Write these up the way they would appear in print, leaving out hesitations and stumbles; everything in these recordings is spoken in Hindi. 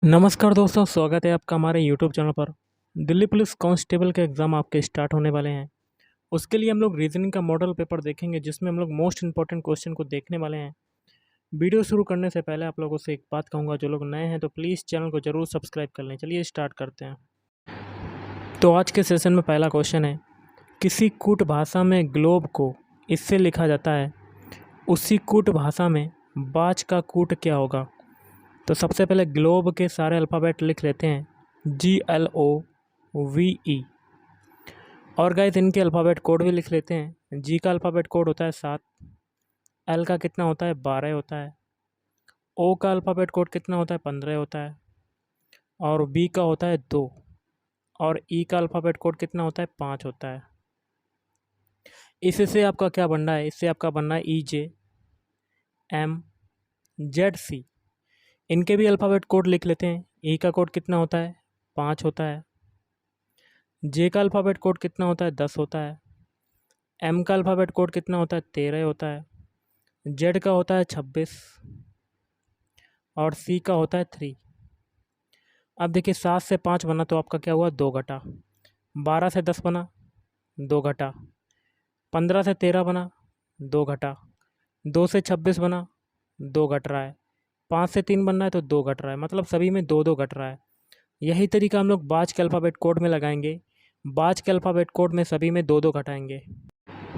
नमस्कार दोस्तों, स्वागत है आपका हमारे यूट्यूब चैनल पर। दिल्ली पुलिस कांस्टेबल के एग्ज़ाम आपके स्टार्ट होने वाले हैं। उसके लिए हम लोग रीजनिंग का मॉडल पेपर देखेंगे, जिसमें हम लोग मोस्ट इंपॉर्टेंट क्वेश्चन को देखने वाले हैं। वीडियो शुरू करने से पहले आप लोगों से एक बात कहूँगा, जो लोग नए हैं तो प्लीज़ चैनल को ज़रूर सब्सक्राइब कर लें। चलिए स्टार्ट करते हैं। तो आज के सेशन में पहला क्वेश्चन है, किसी कूट भाषा में ग्लोब को इससे लिखा जाता है, उसी कूट भाषा में बाज का कूट क्या होगा। तो सबसे पहले ग्लोब के सारे अल्फ़ाबेट लिख लेते हैं, GLOVE। और गाइस इनके अल्फ़ाबेट कोड भी लिख लेते हैं। जी का अल्फ़ाबेट कोड होता है 7, एल का कितना होता है 12 होता है, ओ का अल्फ़ाबेट कोड कितना होता है 15 होता है, और बी का होता है 2, और ई का अल्फ़ाबेट कोड कितना होता है 5 होता है। इससे आपका क्या बनना है, इससे आपका बनना है EJMZC। इनके भी अल्फ़ाबेट कोड लिख लेते हैं। ई का कोड कितना होता है 5 होता है, जे का अल्फ़ाबेट कोड कितना होता है 10 होता है, एम का अल्फ़ाबेट कोड कितना होता है 13 होता है, जेड का होता है 26, और सी का होता है 3। अब देखिए 7 से 5 बना तो आपका क्या हुआ 2 घटा, 12 से 10 बना 2 घटा, 15 से 13 बना 2 घटा, 2 से 26 बना 2 घट रहा है, 5 से 3 बनना है तो 2 घट रहा है, मतलब सभी में 2 2 घट रहा है। यही तरीका हम लोग बाज के अल्फ़ाबेट कोड में लगाएंगे। बाज के अल्फ़ाबेट कोड में सभी में 2 2 घटाएंगे।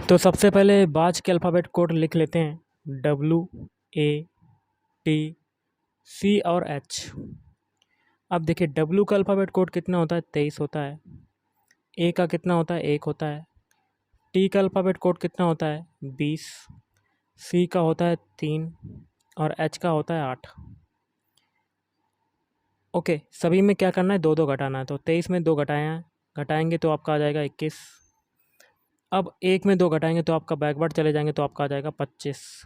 तो सबसे पहले बाज के अल्फ़ाबेट कोड लिख लेते हैं, WATC और H। अब देखिए W का अल्फ़ाबेट कोड कितना होता है 23 होता है, ए का कितना होता है 1 होता है, टी का अल्फ़ाबेट कोड कितना होता है 20, सी का होता है 3, और एच का होता है 8। ओके, सभी में क्या करना है 2 2 घटाना है। तो 23 में 2 घटाएंगे तो आपका आ जाएगा 21। अब 1 में 2 घटाएंगे तो आपका बैकवर्ड चले जाएंगे तो आपका आ जाएगा 25।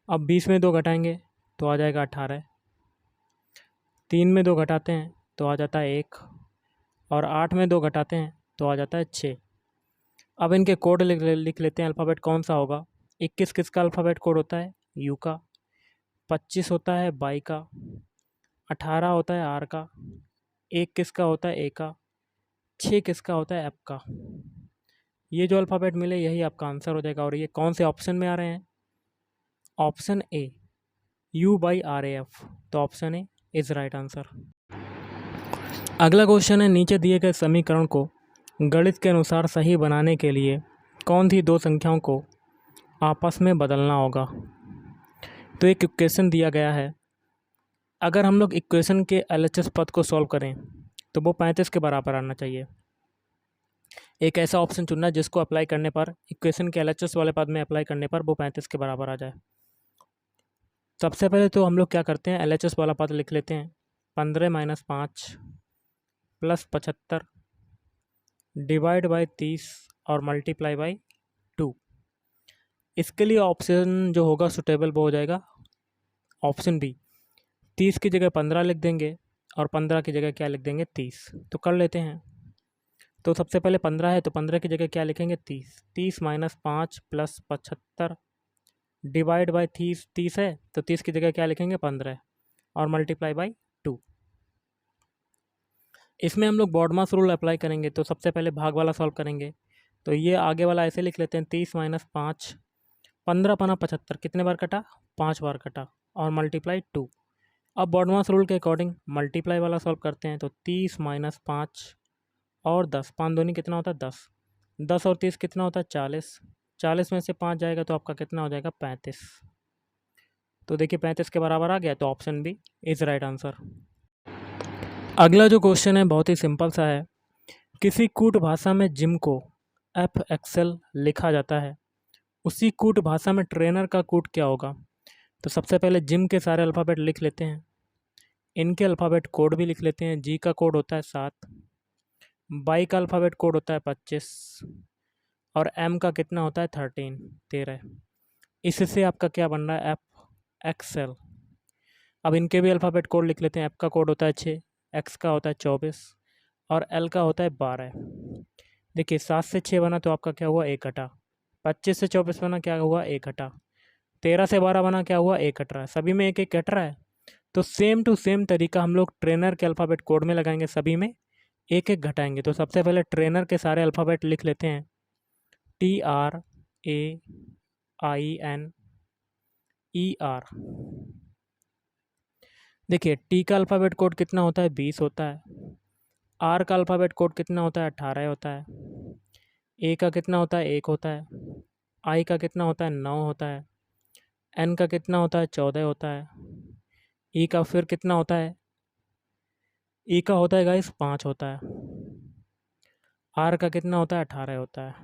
अब 20 में 2 घटाएंगे तो आ जाएगा 18। 3 में 2 घटाते हैं तो आ जाता है 1, और 8 में 2 घटाते हैं तो आ जाता है 6। अब इनके कोड लिख लेते हैं, अल्फ़ाबेट कौन सा होगा। 21 किसका अल्फ़ाबेट कोड होता है यू का, 25 होता है बाई का, 18 होता है आर का, 1 किसका होता है ए का, 6 किसका होता है एफ का। ये जो अल्फ़ाबेट मिले यही आपका आंसर हो जाएगा। और ये कौन से ऑप्शन में आ रहे हैं, ऑप्शन ए U/RAF। तो option A is right answer. अगला क्वेश्चन है, नीचे दिए गए समीकरण को गणित के अनुसार सही बनाने के लिए कौन सी दो संख्याओं को आपस में बदलना होगा। तो एक इक्वेशन दिया गया है, अगर हम लोग इक्वेशन के LHS पद को सॉल्व करें तो वो 35 के बराबर आना चाहिए। एक ऐसा ऑप्शन चुनना जिसको अप्लाई करने पर, इक्वेशन के LHS वाले पद में अप्लाई करने पर वो 35 के बराबर आ जाए। सबसे पहले तो हम लोग क्या करते हैं, LHS वाला पद लिख लेते हैं, 15 - 5 + 75 डिवाइड बाई 30 और मल्टीप्लाई बाई 2। इसके लिए ऑप्शन जो होगा सुटेबल वो हो जाएगा ऑप्शन बी। 30 की जगह 15 लिख देंगे और 15 की जगह क्या लिख देंगे 30। तो कर लेते हैं। तो सबसे पहले 15 है तो 15 की जगह क्या लिखेंगे 30। 30 - 5 + 75 डिवाइड बाई 30 है तो 30 की जगह क्या लिखेंगे 15 और मल्टीप्लाई बाई 2। इसमें हम लोग बॉडमास रूल अप्लाई करेंगे। तो सबसे पहले भाग वाला सॉल्व करेंगे। तो ये आगे वाला ऐसे लिख लेते हैं, 30 - 5 15 पना 75 कितने बार कटा 5 बार कटा, और मल्टीप्लाई 2। अब बॉडमास रूल के अकॉर्डिंग मल्टीप्लाई वाला सॉल्व करते हैं। तो 30 - 5 और 10, 5 दूनी कितना होता है 10, 10 और 30 कितना होता है 40, 40 में से 5 जाएगा तो आपका कितना हो जाएगा 35। तो देखिए 35 के बराबर आ गया, तो option B is right answer. अगला जो क्वेश्चन है बहुत ही सिंपल सा है, किसी कूट भाषा में जिम को FXL लिखा जाता है, उसी कूट भाषा में ट्रेनर का कूट क्या होगा। तो सबसे पहले जिम के सारे अल्फ़ाबेट लिख लेते हैं, इनके अल्फ़ाबेट कोड भी लिख लेते हैं। जी का कोड होता है 7, बाई का अल्फ़ाबेट कोड होता है 25, और एम का कितना होता है 13। इससे आपका क्या बन रहा है FXL। अब इनके भी अल्फ़ाबेट कोड लिख लेते हैं। एफ का कोड होता है 6, एक्स का होता है 24, और एल का होता है 12। देखिए 7 से 6 बना तो आपका क्या हुआ 1 घटा, 25 से 24 बना क्या हुआ 1 घटा, 13 से 12 बना क्या हुआ 1 घट रहा है, सभी में 1 1 घट रहा है। तो सेम टू सेम तरीका हम लोग ट्रेनर के अल्फ़ाबेट कोड में लगाएंगे, सभी में एक एक घटाएंगे। तो सबसे पहले ट्रेनर के सारे अल्फ़ाबेट लिख लेते हैं, TRAINER। देखिए टी का अल्फ़ाबेट कोड कितना होता है, 20 होता है। आर का अल्फ़ाबेट कोड कितना होता है, 18 होता है। ए का कितना होता है, 1 होता है। आई का कितना होता है, 9 होता है। एन का कितना होता है, 14 होता है। ई का फिर कितना होता है, ई का होता है गाइस 5 होता है। आर का कितना होता है, 18 होता है।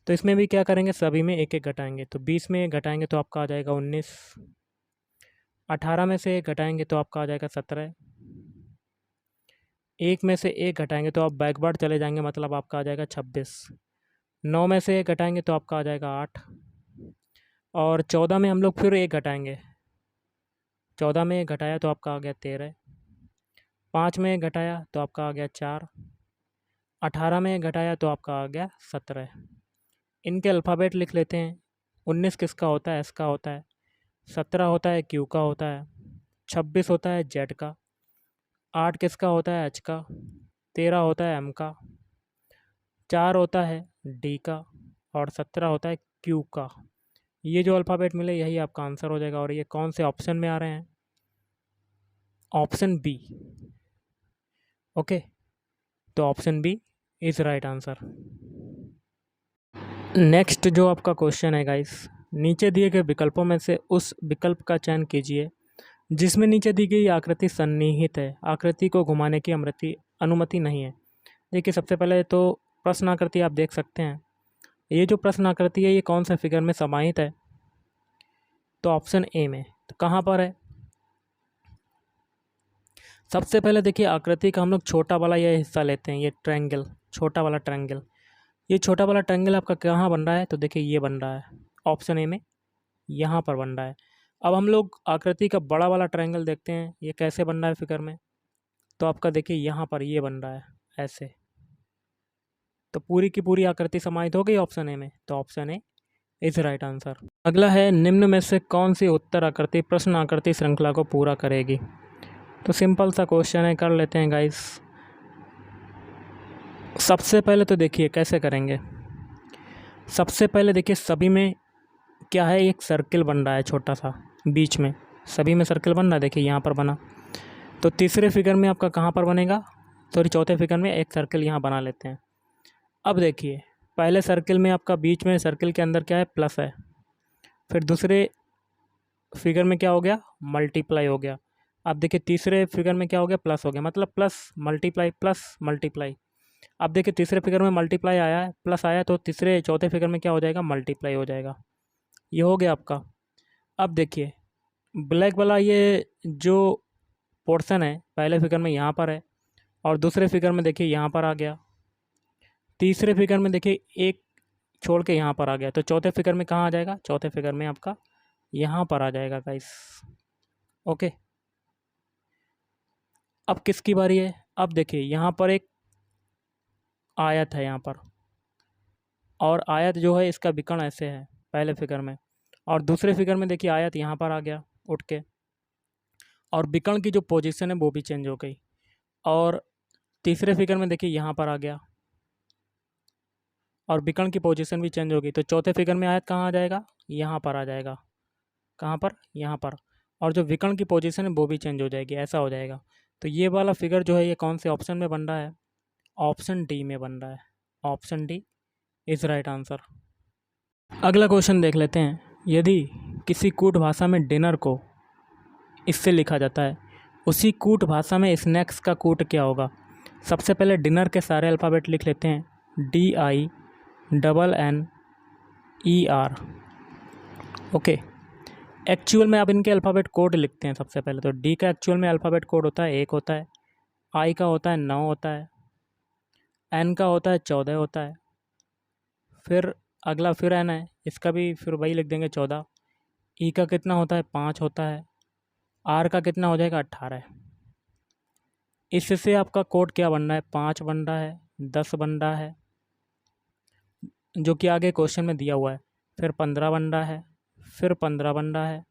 तो इसमें भी क्या करेंगे, सभी में एक एक घटाएंगे। तो 20 में घटाएंगे तो आपका आ जाएगा 19। 18 में से एक घटाएंगे तो आपका आ जाएगा 17। एक में से एक घटाएंगे तो आप बैकवर्ड चले जाएंगे, मतलब आपका आ जाएगा 26। 9 में से एक घटाएंगे तो आपका आ जाएगा 8। और 14 में हम लोग फिर एक घटाएंगे, 14 में एक घटाया तो आपका आ गया 13। 5 में एक घटाया तो आपका आ गया 4। 18 में एक घटाया तो आपका आ गया 17। इनके अल्फ़ाबेट लिख लेते हैं। 19 किसका होता है, एस का होता है। 17 होता है, क्यू का होता है। 26 होता है, जेड का। 8 किसका होता है, एच का। 13 होता है, एम का। 4 होता है, डी का। और 17 होता है, क्यू का। ये जो अल्फ़ाबेट मिले यही आपका आंसर हो जाएगा। और ये कौन से ऑप्शन में आ रहे हैं, ऑप्शन बी। ओके, तो option B is right answer. Next जो आपका क्वेश्चन है गाइस, नीचे दिए गए विकल्पों में से उस विकल्प का चयन कीजिए जिसमें नीचे दी गई आकृति सन्निहित है, आकृति को घुमाने की अनुमति नहीं है। देखिए सबसे पहले तो प्रश्न आकृति आप देख सकते हैं। ये जो प्रश्न आकृति है ये कौन सा फिगर में समाहित है, तो ऑप्शन ए में। तो कहाँ पर है, सबसे पहले देखिए आकृति का हम लोग छोटा वाला ये हिस्सा लेते हैं, ये ट्रायंगल, छोटा वाला ट्रायंगल। ये छोटा वाला ट्रायंगल आपका कहाँ बन रहा है, तो देखिए ये बन रहा है ऑप्शन ए में, यहाँ पर बन रहा है। अब हम लोग आकृति का बड़ा वाला ट्रायंगल देखते हैं, ये कैसे बन रहा है फिगर में, तो आपका देखिए यहाँ पर ये बन रहा है ऐसे। तो पूरी की पूरी आकृति समाहित हो गई ऑप्शन ए में, तो option A is right answer. अगला है, निम्न में से कौन सी उत्तर आकृति प्रश्न आकृति श्रृंखला को पूरा करेगी। तो सिंपल सा क्वेश्चन है, कर लेते हैं गाइस। सबसे पहले तो देखिए कैसे करेंगे। सबसे पहले देखिए सभी में क्या है, एक सर्किल बन रहा है छोटा सा बीच में, सभी में सर्किल बन रहा है, देखिए यहाँ पर बना। तो तीसरे फिगर में आपका कहाँ पर बनेगा, सॉरी चौथे फिगर में एक सर्किल यहाँ बना लेते हैं। अब देखिए पहले सर्किल में आपका बीच में सर्किल के अंदर क्या है, प्लस है। फिर दूसरे फिगर में क्या हो गया, मल्टीप्लाई हो गया। अब देखिए तीसरे फिगर में क्या हो गया, प्लस हो गया, मतलब प्लस मल्टीप्लाई प्लस मल्टीप्लाई। अब देखिए तीसरे फिगर में मल्टीप्लाई आया है, प्लस आया, तो तीसरे चौथे फिगर में क्या हो जाएगा, मल्टीप्लाई हो जाएगा। ये हो गया आपका। अब देखिए ब्लैक वाला ये जो पोर्शन है पहले फिगर में यहाँ पर है, और दूसरे फिगर में देखिए यहाँ पर आ गया। तीसरे फिगर में देखिए एक छोड़ के यहाँ पर आ गया, तो चौथे फिगर में कहाँ आ जाएगा, चौथे फिगर में आपका यहाँ पर आ जाएगा गाइस। ओके, अब किसकी बारी है, अब देखिए यहाँ पर एक आयत है यहाँ पर, और आयत जो है इसका विकर्ण ऐसे है पहले फिगर में, और दूसरे फिगर में देखिए आयत यहाँ पर आ गया उठ के, और विकर्ण की जो पोजीशन है वो भी चेंज हो गई। और तीसरे फिगर में देखिए यहाँ पर आ गया, और विकर्ण की पोजीशन भी चेंज हो गई। तो चौथे फिगर में आयत कहाँ आ जाएगा, यहाँ पर आ जाएगा। कहाँ पर, यहाँ पर। और जो विकर्ण की पोजीशन है वो भी चेंज हो जाएगी, ऐसा हो जाएगा। तो ये वाला फिगर जो है ये कौन से ऑप्शन में बन रहा है, ऑप्शन डी में बन रहा है। Option D is right answer. अगला क्वेश्चन देख लेते हैं। यदि किसी कूट भाषा में डिनर को इससे लिखा जाता है, उसी कूट भाषा में स्नैक्स का कूट क्या होगा। सबसे पहले डिनर के सारे अल्फ़ाबेट लिख लेते हैं, DINNER। ओके, एक्चुअल में आप इनके अल्फ़ाबेट कोड लिखते हैं। सबसे पहले तो डी का एक्चुअल में अल्फ़ाबेट कोड होता है 1 होता है, आई का होता है 9 होता है, एन का होता है 14 होता है, फिर अगला फिर एन है, इसका भी फिर वही लिख देंगे 14। ई का कितना होता है 5 होता है, आर का कितना हो जाएगा 18। इससे आपका कोड क्या बन रहा है, 5 बन रहा है, 10 बन रहा है जो कि आगे क्वेश्चन में दिया हुआ है, फिर 15 बन रहा है, फिर 15 बन रहा है,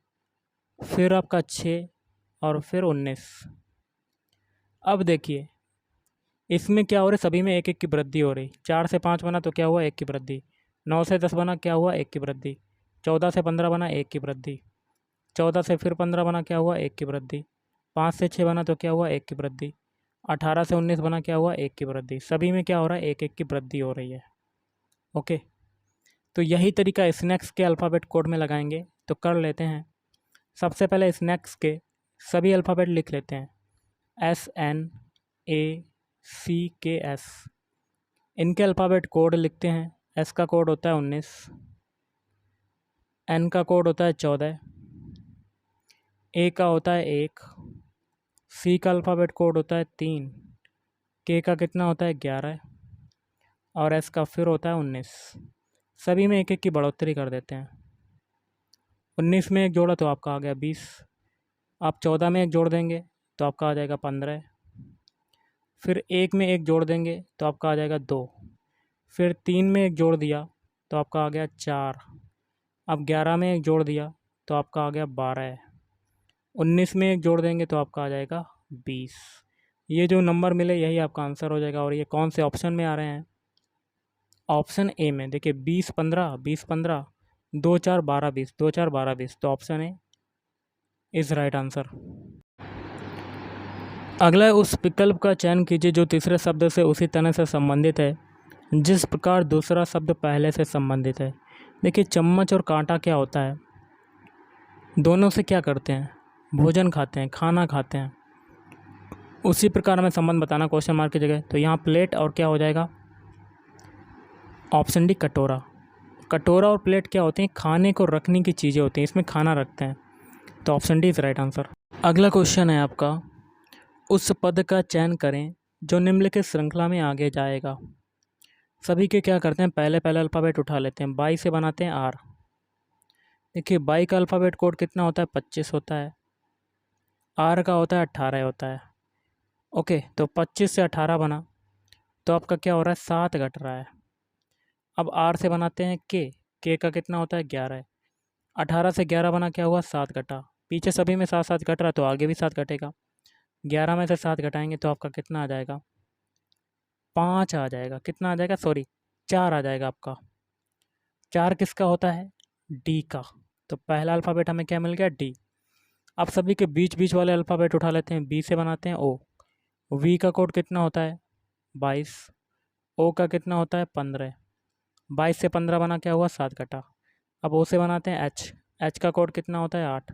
फिर आपका 6, और फिर 19। अब देखिए इसमें क्या हो रहा है, सभी में एक एक की वृद्धि हो रही। 4 से 5 बना तो क्या हुआ, एक की वृद्धि। 9 से 10 बना, क्या हुआ, एक की वृद्धि। 14 से 15 बना, एक की वृद्धि। 14 से फिर 15 बना, क्या हुआ, एक की वृद्धि। 5 से 6 बना तो क्या हुआ, एक की वृद्धि। 18 से 19 बना, क्या हुआ, एक की वृद्धि। सभी में क्या हो रहा है, एक एक की वृद्धि हो रही है। ओके, तो यही तरीका स्नैक्स के अल्फ़ाबेट कोड में लगाएंगे, तो कर लेते हैं। सबसे पहले स्नैक्स के सभी अल्फ़ाबेट लिख लेते हैं, SNACKS। इनके अल्फ़ाबेट कोड लिखते हैं। एस का कोड होता है 19, एन का कोड होता है 14, ए का होता है 1, सी का अल्फ़ाबेट कोड होता है 3, के का कितना होता है 11 और एस का फिर होता है 19। सभी में एक एक की बढ़ोतरी कर देते हैं। 19 में एक जोड़ा तो आपका आ गया 20। आप 14 में एक जोड़ देंगे तो आपका आ जाएगा 15। फिर 1 में एक जोड़ देंगे तो आपका आ जाएगा 2। फिर 3 में एक जोड़ दिया तो आपका आ गया 4। अब 11 में एक जोड़ दिया तो आपका आ गया 12। 19 में एक जोड़ देंगे तो आपका आ जाएगा 20। ये जो नंबर मिले यही आपका आंसर हो जाएगा। और ये कौन से ऑप्शन में आ रहे हैं, ऑप्शन ए में। देखिए 20 15 20 15 2 4 12 20 2 4 12 20, तो option A is right answer. अगला है, उस विकल्प का चयन कीजिए जो तीसरे शब्द से उसी तरह से संबंधित है जिस प्रकार दूसरा शब्द पहले से संबंधित है। देखिए चम्मच और कांटा क्या होता है, दोनों से क्या करते हैं, भोजन खाते हैं, खाना खाते हैं। उसी प्रकार हमें संबंध बताना क्वेश्चन मार्क की जगह। तो यहाँ प्लेट और क्या हो जाएगा, ऑप्शन डी कटोरा। कटोरा और प्लेट क्या होते हैं, खाने को रखने की चीज़ें होती हैं, इसमें खाना रखते हैं। तो option D is right answer. अगला क्वेश्चन है आपका, उस पद का चयन करें जो निम्नलिखित श्रृंखला में आगे जाएगा। सभी के क्या करते हैं, पहले पहले अल्फ़ाबेट उठा लेते हैं। बाई से बनाते हैं आर। देखिए बाई का अल्फ़ाबेट कोड कितना होता है, 25 होता है। आर का होता है 18 होता है। ओके, तो 25 से 18 बना तो आपका क्या हो रहा है, 7 घट रहा है। अब आर से बनाते हैं के का कितना होता है, 11। 18 से 11 बना, क्या हुआ, 7 घटा। पीछे सभी में 7 7 घट रहा है तो आगे भी 7 घटेगा। 11 में से 7 घटाएंगे तो आपका कितना आ जाएगा, 5 आ जाएगा। कितना आ जाएगा, सॉरी 4 आ जाएगा आपका। 4 किसका होता है, डी का। तो पहला अल्फ़ाबेट हमें क्या मिल गया, डी। अब सभी के बीच बीच वाले अल्फ़ाबेट उठा लेते हैं। बी से बनाते हैं ओ। वी का कोड कितना होता है, 22। ओ का कितना होता है, 15। 22 से 15 बना, क्या हुआ, 7 घटा। अब ओ से बनाते हैं एच। एच का कोड कितना होता है, 8।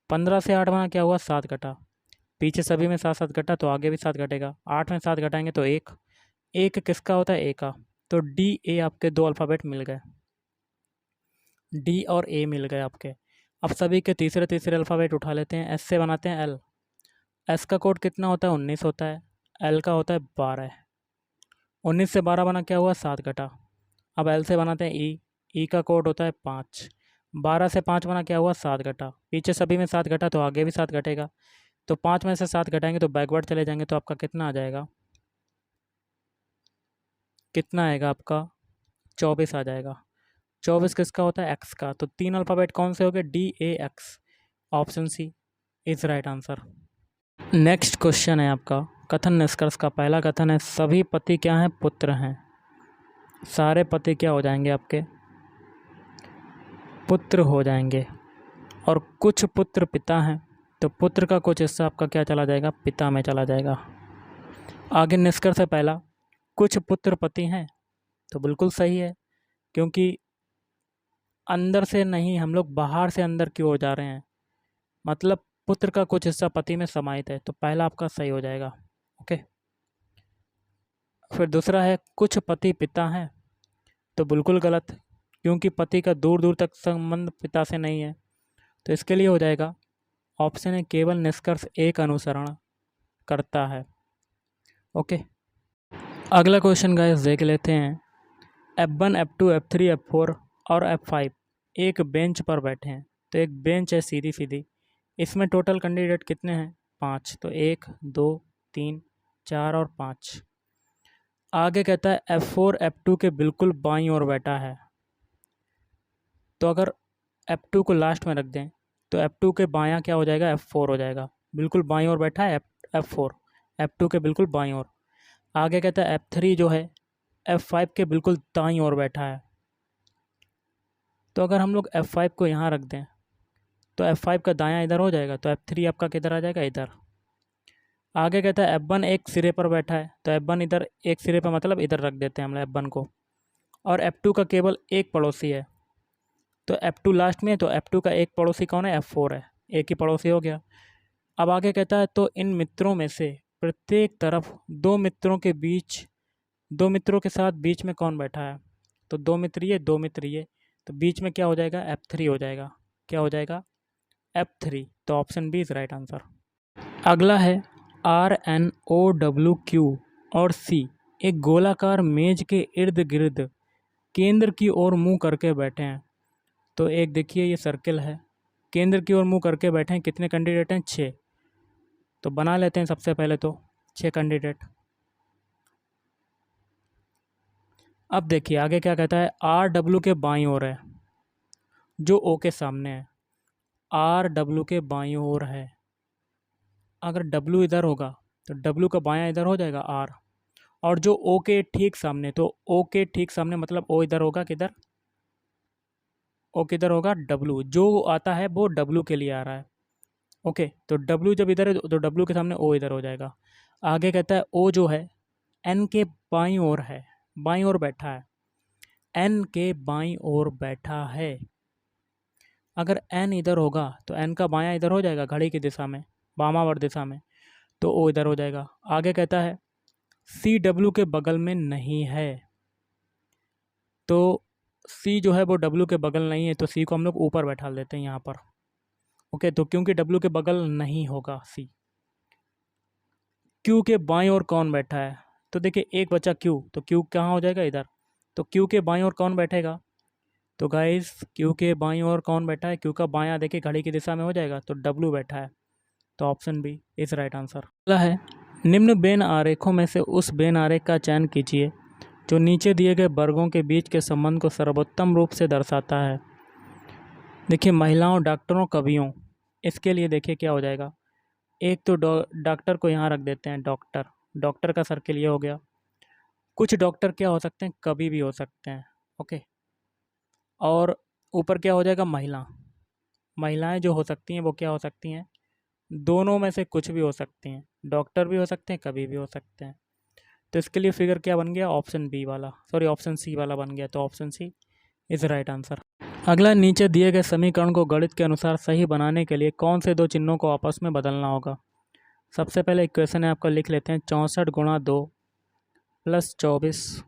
15 से 8 बना, क्या हुआ, 7 घटा। पीछे सभी में 7 7 घटा तो आगे भी 7 घटेगा। 8 में 7 घटाएंगे तो 1। एक किसका होता है, ए का। तो डी ए आपके दो अल्फ़ाबेट मिल गए, डी और ए मिल गए आपके। अब सभी के तीसरे तीसरे अल्फ़ाबेट उठा लेते हैं। एस से बनाते हैं एल। एस का कोड कितना होता है, 19 होता है। एल का होता है 12। 19 से 12 बना, क्या हुआ, 7 घटा। अब एल से बनाते हैं ई। ई का कोड होता है 5। 12 से 5 बना, क्या हुआ, 7 घटा। पीछे सभी में 7 घटा तो आगे भी 7 घटेगा। तो 5 में से 7 घटाएंगे तो बैकवर्ड चले जाएंगे तो आपका कितना आ जाएगा, कितना आएगा आपका, 24 आ जाएगा। 24 किसका होता है, एक्स का। तो 3 अल्फ़ाबेट कौन से हो गए, D A X. Option C is right answer. Next question है आपका, कथन निष्कर्ष का पहला कथन है, सभी पति क्या हैं, पुत्र हैं। सारे पति क्या हो जाएंगे आपके, पुत्र हो जाएंगे। और कुछ पुत्र पिता हैं तो पुत्र का कुछ हिस्सा आपका क्या चला जाएगा, पिता में चला जाएगा। आगे निष्कर्ष है पहला, कुछ पुत्र पति हैं, तो बिल्कुल सही है, क्योंकि अंदर से नहीं, हम लोग बाहर से अंदर की ओर जा रहे हैं, मतलब पुत्र का कुछ हिस्सा पति में समाहित है, तो पहला आपका सही हो जाएगा। ओके, फिर दूसरा है, कुछ पति पिता हैं, तो बिल्कुल गलत, क्योंकि पति का दूर दूर तक संबंध पिता से नहीं है। तो इसके लिए हो जाएगा ऑप्शन है, केवल निष्कर्ष एक अनुसरण करता है। ओके, अगला क्वेश्चन गाइस देख लेते हैं। F1 F2 F3 F4 और F5 एक बेंच पर बैठे हैं। तो एक बेंच है सीधी सीधी, इसमें टोटल कैंडिडेट कितने हैं, 5। तो 1 2 3 4 और 5। आगे कहता है F4 F2 के बिल्कुल बाईं ओर बैठा है। तो अगर F2 को लास्ट में रख दें तो F2 के बायां क्या हो जाएगा, F4 हो जाएगा। बिल्कुल बाईं ओर बैठा है F4, F2 के बिल्कुल बाईं ओर। आगे कहता है F3 जो है F5 के बिल्कुल दाईं ओर बैठा है। तो अगर हम लोग F5 को यहाँ रख दें तो F5 का दायां इधर हो जाएगा, तो F3 आपका किधर आ जाएगा, इधर। आगे कहता है F1 एक सिरे पर बैठा है, तो F1 इधर एक सिरे पर, मतलब इधर रख देते हैं हम लोग F1 को। और F2 का केवल एक पड़ोसी है, तो F2 लास्ट में है, तो F2 का एक पड़ोसी कौन है, F4 है, एक ही पड़ोसी हो गया। अब आगे कहता है तो इन मित्रों में से प्रत्येक तरफ दो मित्रों के बीच, दो मित्रों के साथ बीच में कौन बैठा है, तो दो मित्र ये, दो मित्र ये, तो बीच में क्या हो जाएगा, F3 हो जाएगा। क्या हो जाएगा, F3। तो option B is right answer. अगला है RNOWQ और C एक गोलाकार मेज के इर्द गिर्द केंद्र की ओर मुंह करके बैठे हैं। तो एक देखिए ये सर्किल है, केंद्र की ओर मुंह करके बैठे हैं। कितने कैंडिडेट हैं, 6। तो बना लेते हैं सबसे पहले तो 6 कैंडिडेट। अब देखिए आगे क्या कहता है, RW के बाईं ओर है, जो O के सामने है। RW के बाईं ओर है, अगर W इधर होगा तो W का बायां इधर हो जाएगा R, और जो O के ठीक सामने, तो O के ठीक सामने मतलब O इधर होगा, किधर, O किधर होगा, W। जो आता है वो W के लिए आ रहा है। ओके, तो W जब इधर है तो W के सामने O इधर हो जाएगा। आगे कहता है O जो है N के बाईं ओर है, बाईं ओर बैठा है, N के बाईं ओर बैठा है। अगर N इधर होगा तो N का बायां इधर हो जाएगा, घड़ी की दिशा में, वामावर्त दिशा में, तो O इधर हो जाएगा। आगे कहता है CW के बगल में नहीं है, तो C जो है वो W के बगल नहीं है, तो C को हम लोग ऊपर बैठा देते हैं यहाँ पर। ओके, तो क्योंकि W के बगल नहीं होगा C। Q के बाईं ओर कौन बैठा है, तो देखिए एक बचा Q, तो Q कहाँ हो जाएगा, इधर। तो Q के बाईं ओर कौन बैठेगा, तो गाइस Q के बाईं ओर कौन बैठा है, Q का बायां देखिए घड़ी की दिशा में हो जाएगा, तो W बैठा है। तो option B is right answer. अगला है निम्न बेन आरेखों में से उस बेन आरेख का चयन कीजिए जो नीचे दिए गए वर्गों के बीच के संबंध को सर्वोत्तम रूप से दर्शाता है। देखिए महिलाओं, डॉक्टरों, कवियों, इसके लिए देखिए क्या हो जाएगा। एक तो डॉक्टर को यहाँ रख देते हैं, डॉक्टर, डॉक्टर का सर्किल ये हो गया। कुछ डॉक्टर क्या हो सकते हैं, कवि भी हो सकते हैं। ओके, और ऊपर क्या हो जाएगा, महिला, महिलाएं जो हो सकती हैं वो क्या हो सकती हैं, दोनों में से कुछ भी हो सकती हैं, डॉक्टर भी हो सकते हैं, कभी भी हो सकते हैं। तो इसके लिए फिगर क्या बन गया, ऑप्शन बी वाला, सॉरी ऑप्शन सी वाला बन गया। तो option C is right answer. अगला, नीचे दिए गए समीकरण को गणित के अनुसार सही बनाने के लिए कौन से दो चिन्हों को आपस में बदलना होगा। सबसे पहले इक्वेशन है आपका, लिख लेते हैं 64 गुणा 2 प्लस 24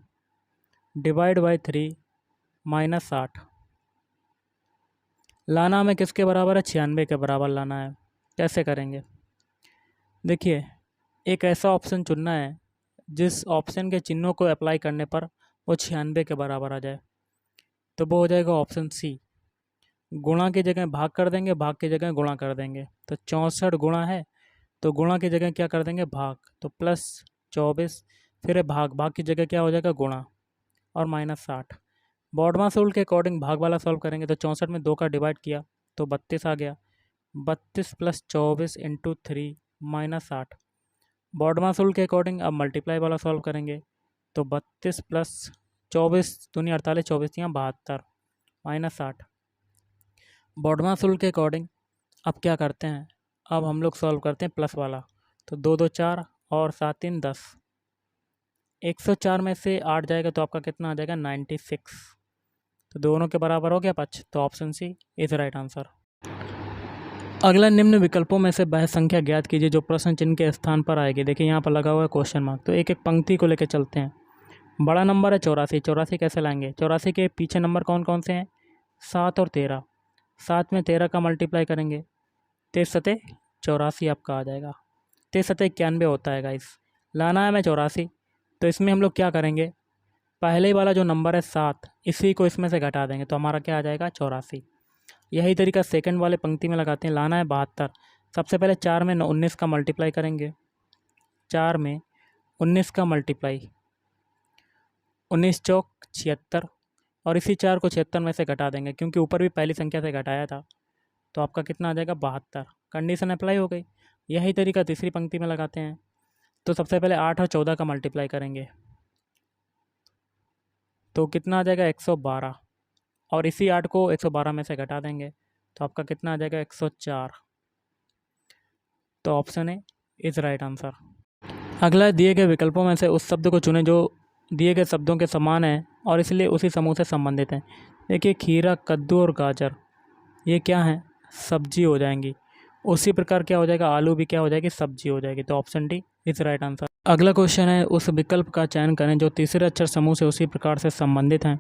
डिवाइड बाई 3 माइनस 8। लाना हमें किसके बराबर है, 96 के बराबर लाना है। कैसे करेंगे, देखिए एक ऐसा ऑप्शन चुनना है जिस ऑप्शन के चिन्हों को अप्लाई करने पर वो 96 के बराबर आ जाए। तो वो हो जाएगा ऑप्शन सी, गुणा की जगह भाग कर देंगे, भाग की जगह गुणा कर देंगे। तो 64 गुणा है, तो गुणा की जगह क्या कर देंगे, भाग, तो प्लस 24, फिर भाग, भाग की जगह क्या हो जाएगा, गुणा, और माइनस 60। बॉडमास रूल के अकॉर्डिंग भाग वाला सॉल्व करेंगे, तो 64 में 2 का डिवाइड किया तो 32 आ गया, 32 plus 24 into 3 minus 60। BODMAS rule के अकॉर्डिंग अब मल्टीप्लाई वाला सॉल्व करेंगे, तो 32 प्लस 24 दूनी 48, 24 यहाँ 72 माइनस 60। बॉडमास रूल के अकॉर्डिंग अब क्या करते हैं, अब हम लोग सॉल्व करते हैं प्लस वाला, तो 2 2 4 और 7 3 10। 104 में से 8 जाएगा तो आपका कितना आ जाएगा, 96। तो दोनों के बराबर हो गया पक्ष, तो option C is right answer. अगला, निम्न विकल्पों में से वह संख्या ज्ञात कीजिए जो प्रश्न चिन्ह के स्थान पर आएगी। देखिए यहाँ पर लगा हुआ है क्वेश्चन मार्क, तो एक एक पंक्ति को लेकर चलते हैं। बड़ा नंबर है 84, 84 कैसे लाएंगे, 84 के पीछे नंबर कौन कौन से हैं, 7 और 13। 7 में 13 का मल्टीप्लाई करेंगे, 23 सते 84 आपका आ जाएगा। 23 सते 91 होता है गाइस। लाना है हमें 84, तो इसमें हम लोग क्या करेंगे, पहले वाला जो नंबर है 7, इसी को इसमें से घटा देंगे, तो हमारा क्या आ जाएगा, 84। यही तरीका सेकंड वाले पंक्ति में लगाते हैं। लाना है 72, सबसे पहले 4 में 19 का मल्टीप्लाई करेंगे, 4 में 19 का मल्टीप्लाई, 19 चौक 76, और इसी 4 को 76 में से घटा देंगे क्योंकि ऊपर भी पहली संख्या से घटाया था, तो आपका कितना आ जाएगा, 72। कंडीशन अप्लाई हो गई। यही तरीका तीसरी पंक्ति में लगाते हैं। तो सबसे पहले 8 और 14 का मल्टीप्लाई करेंगे तो कितना आ जाएगा 112, और इसी 8 को 112 में से घटा देंगे तो आपका कितना आ जाएगा 104। तो option A is right answer. अगला है, दिए गए विकल्पों में से उस शब्द को चुनें जो दिए गए शब्दों के समान है और इसलिए उसी समूह से संबंधित हैं। देखिए खीरा, कद्दू और गाजर ये क्या हैं, सब्जी हो जाएंगी। उसी प्रकार क्या हो जाएगा, आलू भी क्या हो जाएगी, सब्जी हो जाएगी। तो option D is right answer. अगला क्वेश्चन है, उस विकल्प का चयन करें जो तीसरे अक्षर समूह से उसी प्रकार से संबंधित हैं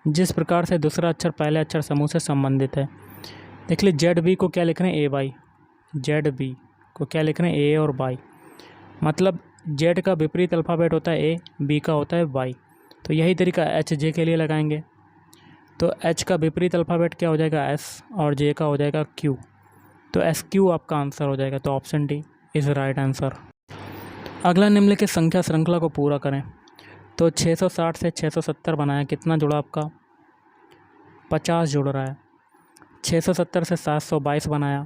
जिस प्रकार से दूसरा अक्षर पहले अक्षर समूह से संबंधित है। देख लीजिए जेड बी को क्या लिख रहे हैं, ए बाई। जेड बी को क्या लिख रहे हैं, ए और बाई। मतलब जेड का विपरीत अल्फ़ाबेट होता है ए, बी का होता है वाई। तो यही तरीका एच जे के लिए लगाएंगे। तो एच का विपरीत अल्फ़ाबेट क्या हो जाएगा, एस, और जे का हो जाएगा क्यू। तो एस क्यू आपका आंसर हो जाएगा। तो option D is right answer. अगला, निम्नलिखित संख्या श्रृंखला को पूरा करें। तो 660 से 670 बनाया, कितना जुड़ा आपका, 50 जुड़ रहा है। 670 से 722 बनाया,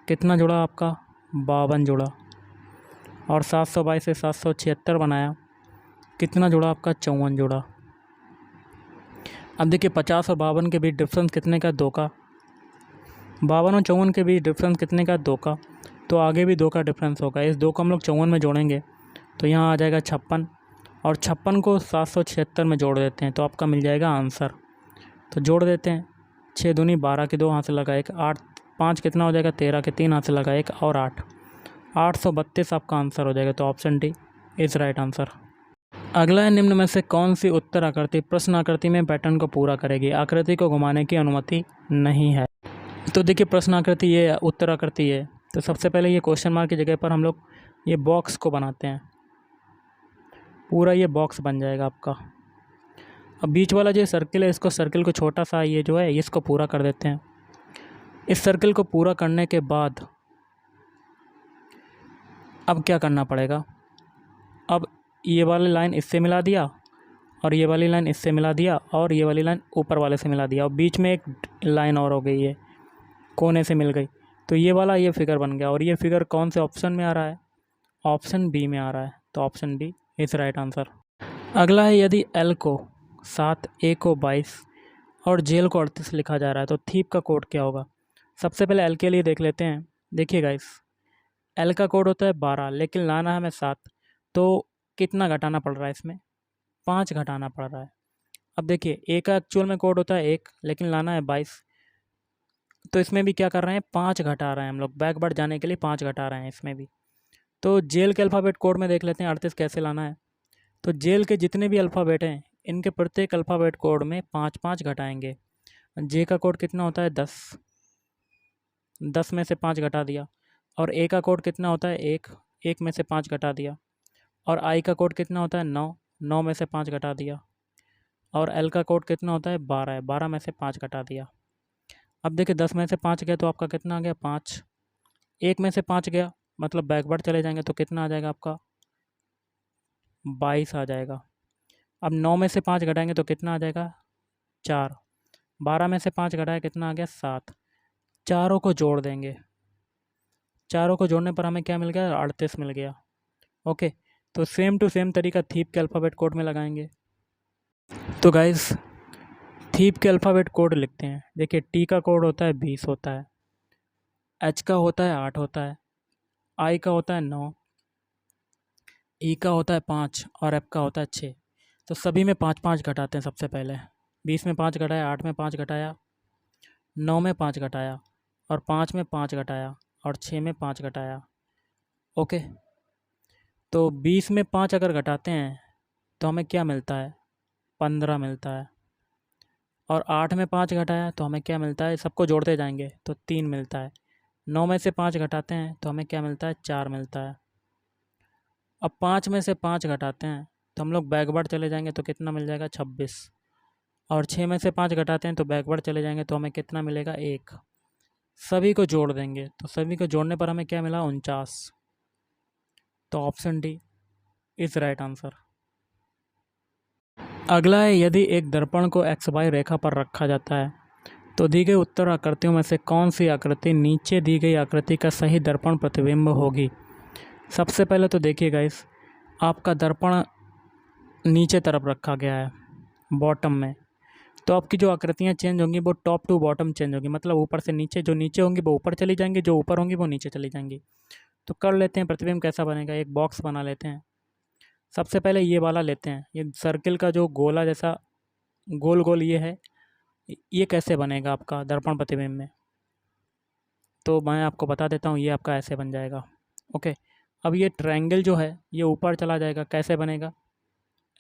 कितना जुड़ा आपका, 52 जुड़ा। और 722 से 776 बनाया, कितना जुड़ा आपका, 54 जुड़ा। अब देखिए 50 और 52 के बीच डिफरेंस कितने का, 2 का। 52 और 54 के बीच डिफरेंस कितने का, 2 का। तो आगे भी 2 का डिफरेंस होगा। इस 2 को हम लोग 54 में जोड़ेंगे तो यहाँ आ जाएगा 56, और 56 को 776 में जोड़ देते हैं तो आपका मिल जाएगा आंसर। तो जोड़ देते हैं, 6 दूनी 12 के 2 हाथ से लगा 1, 8 5 कितना हो जाएगा, 13 के 3 हाथ से लगा 1 और 8, 832 आपका आंसर हो जाएगा। तो option D is right answer. अगला है, निम्न में से कौन सी उत्तर आकृति प्रश्न आकृति में पैटर्न को पूरा करेगी। आकृति को घुमाने की अनुमति नहीं है। तो देखिए प्रश्न आकृति ये उत्तर आकृति है। तो सबसे पहले ये क्वेश्चन मार्क की जगह पर हम लोग ये बॉक्स को बनाते हैं, पूरा ये बॉक्स बन जाएगा आपका। अब बीच वाला जो सर्किल है, इसको सर्किल को छोटा सा ये जो है इसको पूरा कर देते हैं। इस सर्किल को पूरा करने के बाद अब क्या करना पड़ेगा, अब ये वाली लाइन इससे मिला दिया और ये वाली लाइन इससे मिला दिया और ये वाली लाइन ऊपर वाले से मिला दिया और बीच में एक लाइन और हो गई है, कोने से मिल गई। तो ये वाला ये फिगर बन गया। और ये फिगर कौन से ऑप्शन में आ रहा है, ऑप्शन बी में आ रहा है। तो option B is right answer. अगला है, यदि एल को 7, ए को 22 और जेल को 38 लिखा जा रहा है तो थीप का कोड क्या होगा। सबसे पहले एल के लिए देख लेते हैं। देखिए गाइस, एल का कोड होता है 12, लेकिन लाना है हमें 7, तो कितना घटाना पड़ रहा है इसमें, 5 घटाना पड़ रहा है। अब देखिए ए का एक्चुअल में कोड होता है 1, लेकिन लाना है 22, तो इसमें भी क्या कर रहे हैं, 5 घटा रहे हैं हम लोग, बैकवर्ड जाने के लिए 5 घटा रहे हैं इसमें भी। तो जेल के अल्फ़ाबेट कोड में देख लेते हैं 38 कैसे लाना है। तो जेल के जितने भी अल्फ़ाबेट हैं इनके प्रत्येक अल्फ़ाबेट कोड में 5-5 घटाएंगे। जे का कोड कितना होता है 10, 10 में से 5 घटा दिया। और ए का कोड कितना होता है 1, 1 में से 5 घटा दिया। और आई का कोड कितना होता है 9, 9 में से 5 घटा दिया। और एल का कोड कितना होता है 12 है, 12 में से 5 घटा दिया। अब देखिए 10 में से 5 गया तो आपका कितना आ गया 5, 1 में से 5 गया मतलब बैकवर्ड चले जाएंगे तो कितना आ जाएगा आपका 22 आ जाएगा। अब 9 में से 5 घटाएंगे तो कितना आ जाएगा 4, 12 में से 5 घटाए कितना आ गया 7, चारों को जोड़ देंगे। चारों को जोड़ने पर हमें क्या मिल गया 38 मिल गया। ओके, तो सेम टू सेम तरीका थीप के अल्फ़ाबेट कोड में लगाएंगे। तो गाइस थीप के अल्फ़ाबेट कोड लिखते हैं। देखिए टी का कोड होता है 20 होता है, एच का होता है 8 होता है, आई का होता है 9, ई का होता है 5 और एफ का होता है 6। तो सभी में 5-5 घटाते हैं। सबसे पहले 20 में 5 घटाया, 8 में 5 घटाया, 9 में 5 घटाया और 5 में 5 घटाया और 6 में 5 घटाया। ओके, तो 20 में 5 अगर घटाते हैं तो हमें क्या मिलता है 15 मिलता है। और 8 में 5 घटाया तो हमें क्या मिलता है, सबको जोड़ते जाएंगे तो 3 मिलता है। 9 में से 5 घटाते हैं तो हमें क्या मिलता है 4 मिलता है। अब 5 में से 5 घटाते हैं तो हम लोग बैकवर्ड चले जाएंगे तो कितना मिल जाएगा 26। और 6 में से 5 घटाते हैं तो बैकवर्ड चले जाएंगे तो हमें कितना मिलेगा 1। सभी को जोड़ देंगे तो सभी को जोड़ने पर हमें क्या मिला 49। तो option D is right answer. अगला है, यदि एक दर्पण को एक्स वाई रेखा पर रखा जाता है तो दी गई उत्तर आकृतियों में से कौन सी आकृति नीचे दी गई आकृति का सही दर्पण प्रतिबिंब होगी? सबसे पहले तो देखिए गाइस, आपका दर्पण नीचे तरफ रखा गया है बॉटम में, तो आपकी जो आकृतियाँ चेंज होंगी वो टॉप टू बॉटम चेंज होंगी, मतलब ऊपर से नीचे। जो नीचे होंगी वो ऊपर चली जाएंगी, जो ऊपर होंगी वो नीचे चली जाएंगी। तो कर लेते हैं प्रतिबिंब कैसा बनेगा। एक बॉक्स बना लेते हैं। सबसे पहले ये वाला लेते हैं, ये सर्किल का जो गोला जैसा गोल गोल ये है, ये कैसे बनेगा आपका दर्पण प्रतिबिंब में? तो मैं आपको बता देता हूँ, ये आपका ऐसे बन जाएगा। ओके, अब ये ट्रायंगल जो है ये ऊपर चला जाएगा। कैसे बनेगा?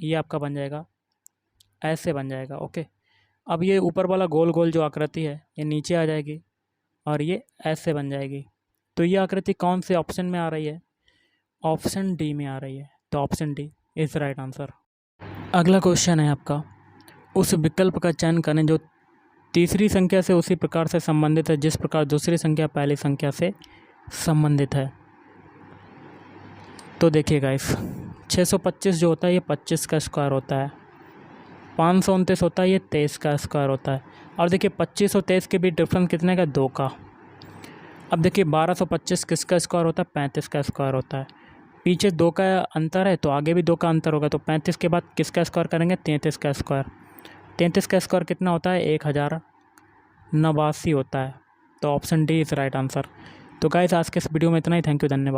ये आपका बन जाएगा, ऐसे बन जाएगा। ओके, अब ये ऊपर वाला गोल गोल जो आकृति है ये नीचे आ जाएगी और ये ऐसे बन जाएगी। तो ये आकृति कौन से ऑप्शन में आ रही है? ऑप्शन डी में आ रही है। तो option D is right answer. अगला क्वेश्चन है आपका, उस विकल्प का चयन करें जो तीसरी संख्या से उसी प्रकार से संबंधित है जिस प्रकार दूसरी संख्या पहली संख्या से संबंधित है। तो देखिए गाइस, 625 जो होता है ये 25 का स्क्वायर होता है, 529 होता है ये 23 का स्क्वायर होता है। और देखिए 25 और 23 के बीच डिफरेंस कितने का? 2 का। अब देखिए 1225 किसका स्क्वायर होता है? 35 का स्क्वायर होता है। पीछे 2 का अंतर है तो आगे भी 2 का अंतर होगा, तो 35 के बाद किसका स्क्वायर करेंगे? 33 का स्क्वायर। 33 का स्क्वायर कितना होता है? 1089 होता है। तो option D is right answer. तो गाइस आज के इस वीडियो में इतना ही। थैंक यू, धन्यवाद।